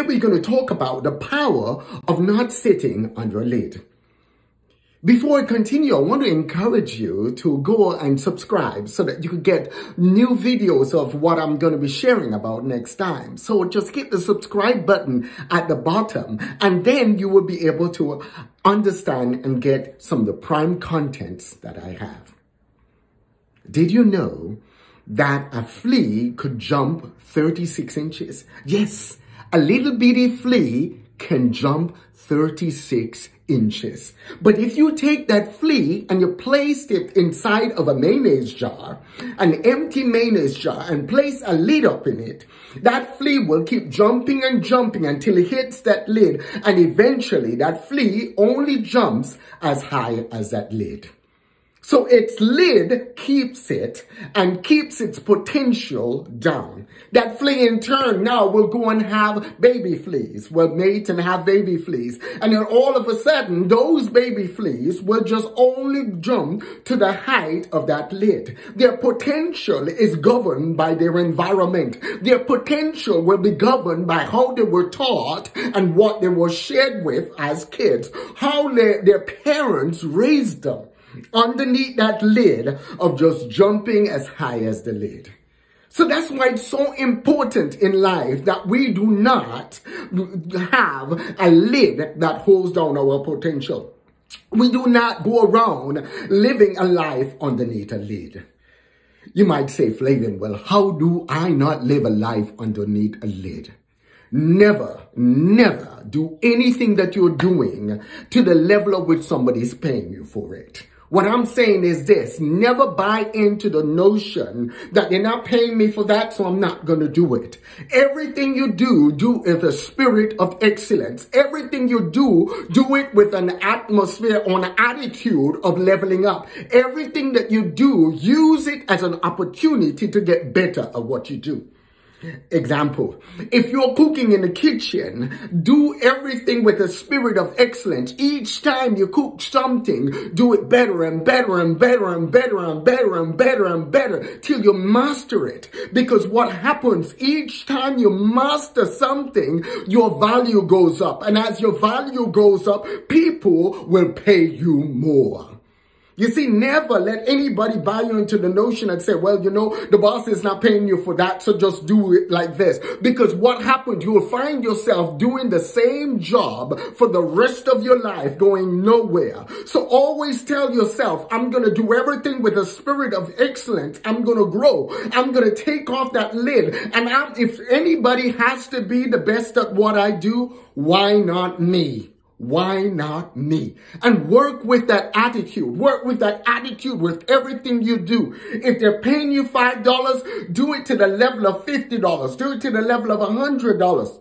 Today we're going to talk about the power of not sitting under a lid. Before I continue, I want to encourage you to go and subscribe so that you can get new videos of what I'm going to be sharing about next time. So just hit the subscribe button at the bottom, and then you will be able to understand and get some of the prime contents that I have. Did you know that a flea could jump 36 inches? Yes, a little bitty flea can jump 36 inches. But if you take that flea and you place it inside of a mayonnaise jar, an empty mayonnaise jar, and place a lid up in it, that flea will keep jumping and jumping until it hits that lid, and eventually that flea only jumps as high as that lid. So its lid keeps it and keeps its potential down. That flea in turn now will go and have baby fleas, will mate and have baby fleas. And then all of a sudden, those baby fleas will just only jump to the height of that lid. Their potential is governed by their environment. Their potential will be governed by how they were taught and what they were shared with as kids, how their parents raised them underneath that lid of just jumping as high as the lid. So that's why it's so important in life that we do not have a lid that holds down our potential. We do not go around living a life underneath a lid. You might say, Flavian, well, how do I not live a life underneath a lid? Never, never do anything that you're doing to the level of which somebody's paying you for it. What I'm saying is this: never buy into the notion that they're not paying me for that, so I'm not going to do it. Everything you do in the spirit of excellence. Everything you do it with an atmosphere or an attitude of leveling up. Everything that you do, use it as an opportunity to get better at what you do. Example, if you're cooking in the kitchen, do everything with a spirit of excellence. Each time you cook something, do it better and better and better and better and better and better and better till you master it. Because what happens each time you master something, your value goes up. And as your value goes up, people will pay you more. You see, never let anybody buy you into the notion and say, well, you know, the boss is not paying you for that, so just do it like this. Because what happens, you will find yourself doing the same job for the rest of your life, going nowhere. So always tell yourself, I'm going to do everything with a spirit of excellence. I'm going to grow. I'm going to take off that lid. And if anybody has to be the best at what I do, why not me? Why not me? And work with that attitude. Work with that attitude with everything you do. If they're paying you $5, do it to the level of $50. Do it to the level of $100.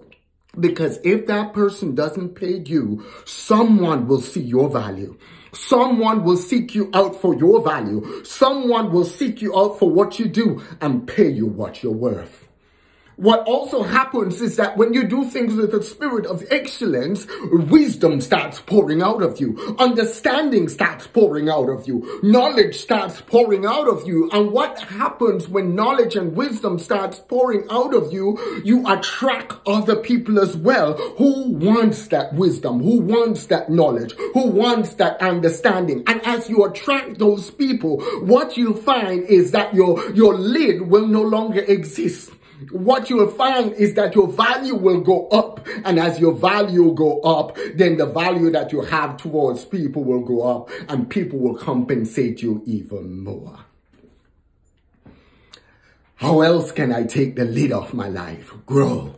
Because if that person doesn't pay you, someone will see your value. Someone will seek you out for your value. Someone will seek you out for what you do and pay you what you're worth. What also happens is that when you do things with a spirit of excellence, wisdom starts pouring out of you. Understanding starts pouring out of you. Knowledge starts pouring out of you. And what happens when knowledge and wisdom starts pouring out of you, you attract other people as well who wants that wisdom, who wants that knowledge, who wants that understanding. And as you attract those people, what you'll find is that your lid will no longer exist. What you will find is that your value will go up. And as your value go up, then the value that you have towards people will go up, and people will compensate you even more. How else can I take the lid off my life? Grow.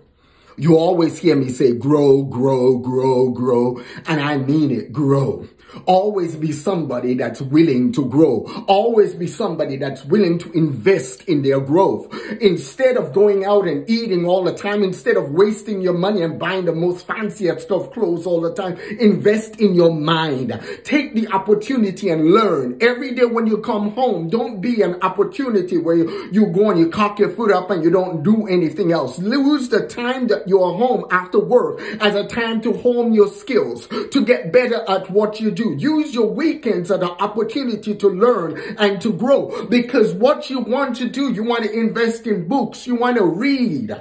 You always hear me say grow, grow, grow, grow. And I mean it, grow. Always be somebody that's willing to grow. Always be somebody that's willing to invest in their growth. Instead of going out and eating all the time, instead of wasting your money and buying the most fanciest of clothes all the time, invest in your mind. Take the opportunity and learn. Every day when you come home, don't be an opportunity where you go and you cock your foot up and you don't do anything else. Use the time that you're home after work as a time to hone your skills, to get better at what you do. Use your weekends as an opportunity to learn and to grow, because what you want to do, you want to invest in books, you want to read.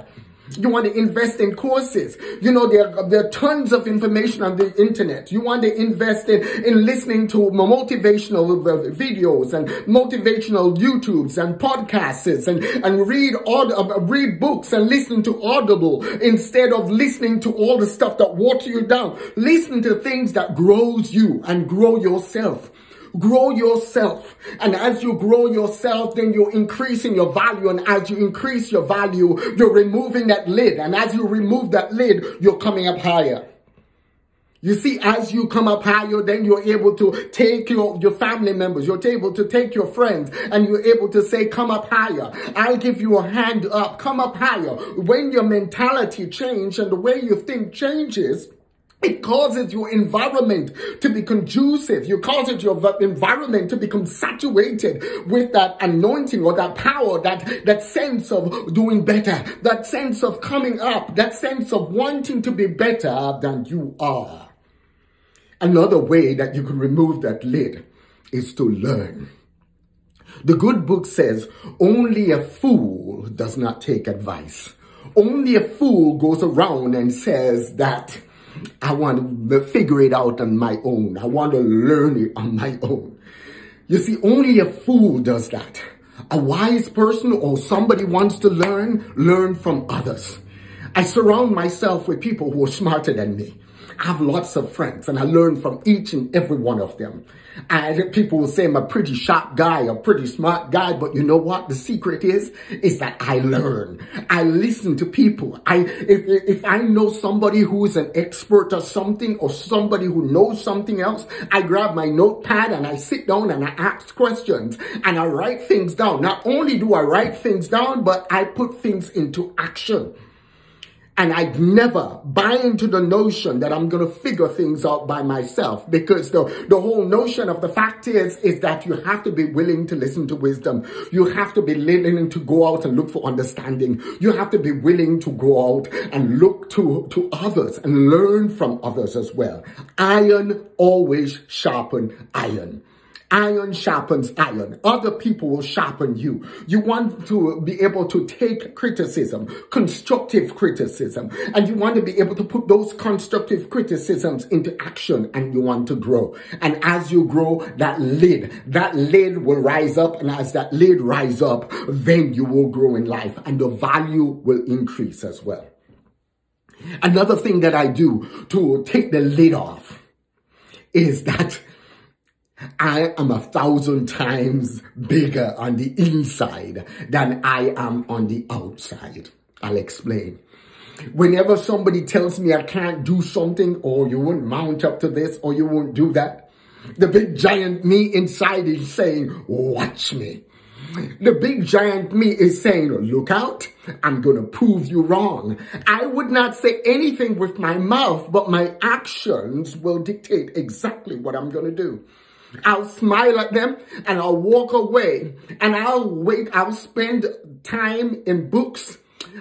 You want to invest in courses. You know, there are tons of information on the internet. You want to invest in listening to motivational videos and motivational YouTubes and podcasts and read books and listen to Audible instead of listening to all the stuff that water you down. Listen to things that grows you and grow yourself. Grow yourself. And as you grow yourself, then you're increasing your value. And as you increase your value, you're removing that lid. And as you remove that lid, you're coming up higher. You see, as you come up higher, then you're able to take your family members, you're able to take your friends, and you're able to say, come up higher. I'll give you a hand up, come up higher. When your mentality changes and the way you think changes, it causes your environment to be conducive. You cause your environment to become saturated with that anointing or that power, that sense of doing better, that sense of coming up, that sense of wanting to be better than you are. Another way that you can remove that lid is to learn. The good book says, only a fool does not take advice. Only a fool goes around and says that I want to figure it out on my own. I want to learn it on my own. You see, only a fool does that. A wise person or somebody wants to learn from others. I surround myself with people who are smarter than me. I have lots of friends and I learn from each and every one of them. And people will say I'm a pretty sharp guy, a pretty smart guy, but you know what? The secret is that I learn. I listen to people. If I know somebody who is an expert or something, or somebody who knows something else, I grab my notepad and I sit down and I ask questions and I write things down. Not only do I write things down, but I put things into action. And I never buy into the notion that I'm going to figure things out by myself, because the whole notion of the fact is that you have to be willing to listen to wisdom. You have to be willing to go out and look for understanding. You have to be willing to go out and look to others and learn from others as well. Iron always sharpens iron. Iron sharpens iron. Other people will sharpen you. You want to be able to take criticism, constructive criticism, and you want to be able to put those constructive criticisms into action, and you want to grow. And as you grow, that lid will rise up, and as that lid rises up, then you will grow in life, and the value will increase as well. Another thing that I do to take the lid off is that I am 1,000 times bigger on the inside than I am on the outside. I'll explain. Whenever somebody tells me I can't do something, or you won't mount up to this, or you won't do that, the big giant me inside is saying, watch me. The big giant me is saying, look out, I'm going to prove you wrong. I would not say anything with my mouth, but my actions will dictate exactly what I'm going to do. I'll smile at them and I'll walk away, and I'll spend time in books.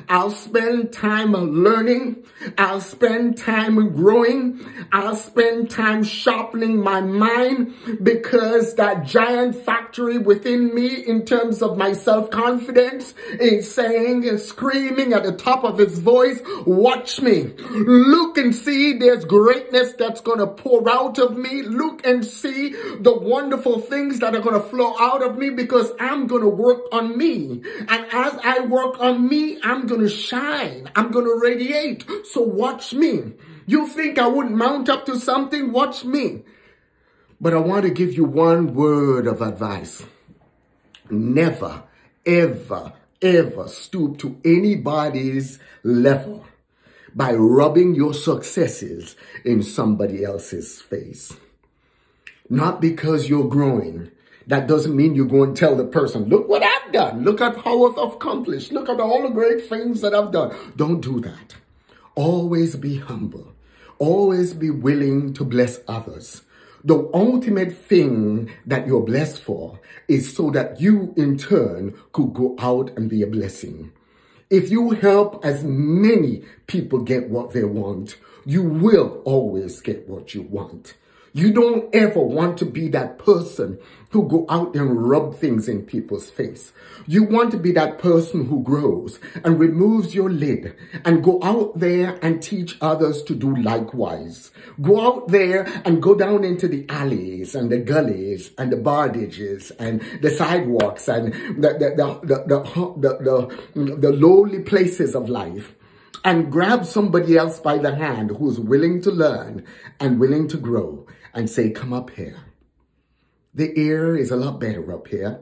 I'll spend time learning. I'll spend time growing. I'll spend time sharpening my mind, because that giant factory within me, in terms of my self-confidence, is saying, screaming at the top of its voice, watch me. Look and see, there's greatness that's going to pour out of me. Look and see the wonderful things that are going to flow out of me, because I'm going to work on me. And as I work on me, I'm going to shine. I'm going to radiate. So watch me. You think I wouldn't mount up to something? Watch me. But I want to give you one word of advice. Never, ever, ever stoop to anybody's level by rubbing your successes in somebody else's face. Not because you're growing. That doesn't mean you go and tell the person, look what I've done. Look at how I've accomplished. Look at all the great things that I've done. Don't do that. Always be humble. Always be willing to bless others. The ultimate thing that you're blessed for is so that you, in turn, could go out and be a blessing. If you help as many people get what they want, you will always get what you want. You don't ever want to be that person who go out and rub things in people's face. You want to be that person who grows and removes your lid and go out there and teach others to do likewise. Go out there and go down into the alleys and the gullies and the bardages and the sidewalks and the lowly places of life, and grab somebody else by the hand who's willing to learn and willing to grow and say, come up here. The air is a lot better up here.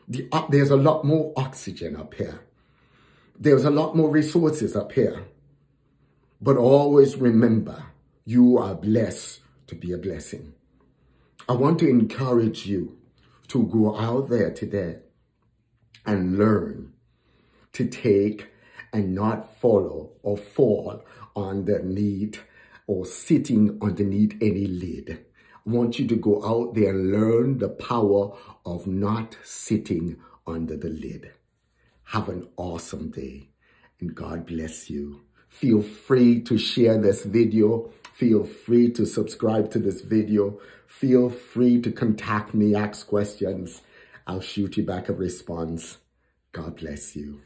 There's a lot more oxygen up here. There's a lot more resources up here. But always remember, you are blessed to be a blessing. I want to encourage you to go out there today and learn to take and not follow or fall underneath or sitting underneath any lid. I want you to go out there and learn the power of not sitting under the lid. Have an awesome day and God bless you. Feel free to share this video. Feel free to subscribe to this video. Feel free to contact me, ask questions. I'll shoot you back a response. God bless you.